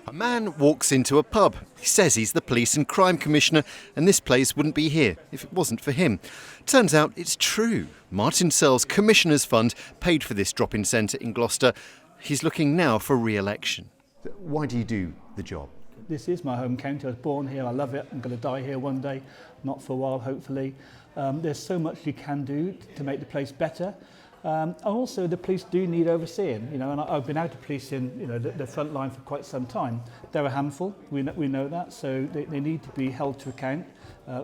A man walks into a pub. He says he's the police and crime commissioner, and this place wouldn't be here if it wasn't for him. Turns out it's true. Martin Searle's Commissioners Fund paid for this drop-in centre in Gloucester. He's looking now for re-election. Why do you do the job? This is my home county. I was born here. I love it. I'm going to die here one day, not for a while, hopefully. There's so much you can do to make the place better. And also, the police do need overseeing. You know, and I've been out of policing, you know, the front line for quite some time. They're a handful. We know that. So they need to be held to account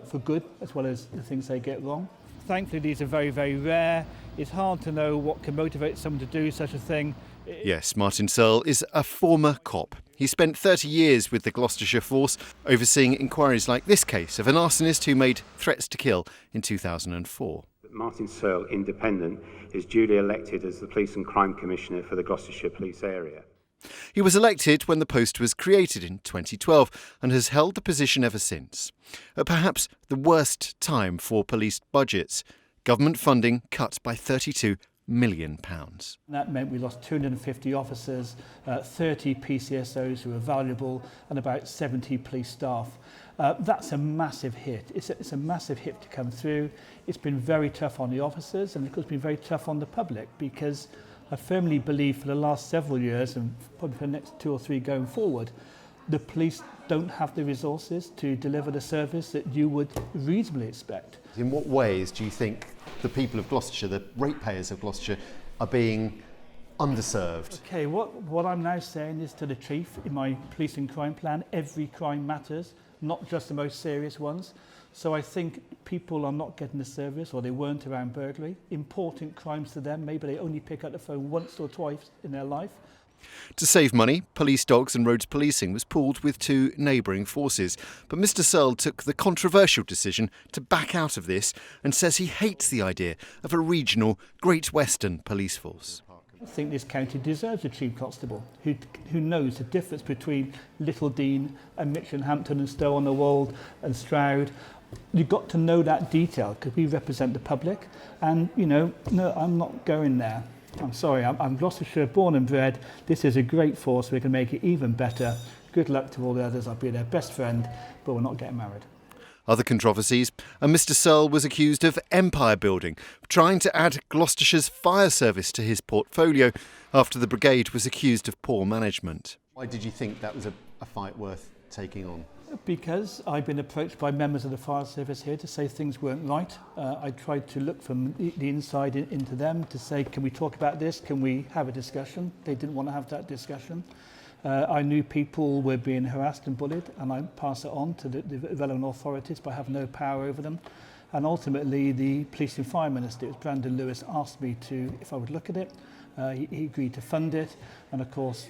for good as well as the things they get wrong. Thankfully, these are very, very rare. It's hard to know what can motivate someone to do such a thing. Yes, Martin Searle is a former cop. He spent 30 years with the Gloucestershire Force, overseeing inquiries like this case of an arsonist who made threats to kill in 2004. Martin Searle, independent, is duly elected as the Police and Crime Commissioner for the Gloucestershire Police Area. He was elected when the post was created in 2012 and has held the position ever since. At perhaps the worst time for police budgets, government funding cut by £32 million. That meant we lost 250 officers, 30 PCSOs who were valuable, and about 70 police staff. That's a massive hit. It's a massive hit to come through. It's been very tough on the officers, and of course it's been very tough on the public, because I firmly believe for the last several years, and probably for the next 2 or 3 going forward, the police don't have the resources to deliver the service that you would reasonably expect. In what ways do you think the people of Gloucestershire, the ratepayers of Gloucestershire, are being underserved? Okay, what I'm now saying is to the chief in my police and crime plan, every crime matters, not just the most serious ones. So I think people are not getting the service, or they weren't around burglary. Important crimes to them, maybe they only pick up the phone once or twice in their life. To save money, police dogs and roads policing was pooled with 2 neighbouring forces. But Mr Searle took the controversial decision to back out of this and says he hates the idea of a regional Great Western police force. I think this county deserves a chief constable who knows the difference between Little Dean and Mitcham, Hampton and Stow-on-the-Wold and Stroud. You've got to know that detail because we represent the public. And, you know, no, I'm not going there. I'm sorry, I'm Gloucestershire born and bred. This is a great force. We can make it even better. Good luck to all the others. I'll be their best friend, but we're not getting married. Other controversies, and Mr Searle was accused of empire building, trying to add Gloucestershire's fire service to his portfolio after the brigade was accused of poor management. Why did you think that was a fight worth taking on? Because I've been approached by members of the fire service here to say things weren't right. I tried to look from the inside into them to say, can we talk about this? Can we have a discussion? They didn't want to have that discussion. I knew people were being harassed and bullied, and I passed it on to the relevant authorities, but I have no power over them. And ultimately, the Police and Fire Minister, it was Brandon Lewis, asked me if I would look at it. He agreed to fund it, and of course,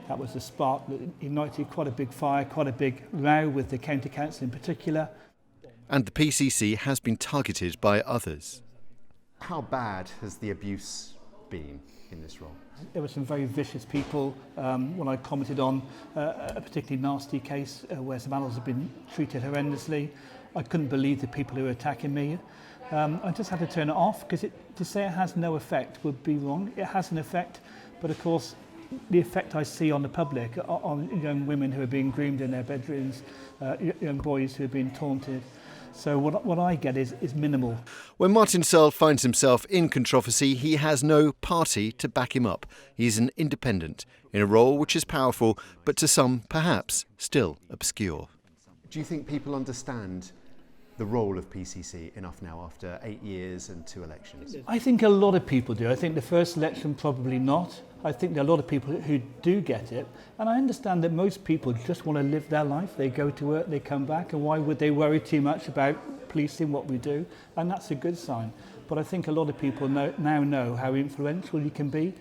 that was the spark that ignited quite a big fire, quite a big row with the County Council in particular. And the PCC has been targeted by others. How bad has the abuse been in this role? There were some very vicious people. When I commented on a particularly nasty case where some animals have been treated horrendously, I couldn't believe the people who were attacking me. I just had to turn it off because to say it has no effect would be wrong. It has an effect, but of course the effect I see on the public, on young women who are being groomed in their bedrooms, young boys who are being taunted. So what I get is minimal. When Martin Searle finds himself in controversy, he has no party to back him up. He's an independent in a role which is powerful, but to some perhaps still obscure. Do you think people understand the role of PCC enough now after 8 years and 2 elections? I think a lot of people do. I think the first election probably not. I think there are a lot of people who do get it. And I understand that most people just want to live their life. They go to work, they come back, and why would they worry too much about policing what we do? And that's a good sign. But I think a lot of people now know how influential you can be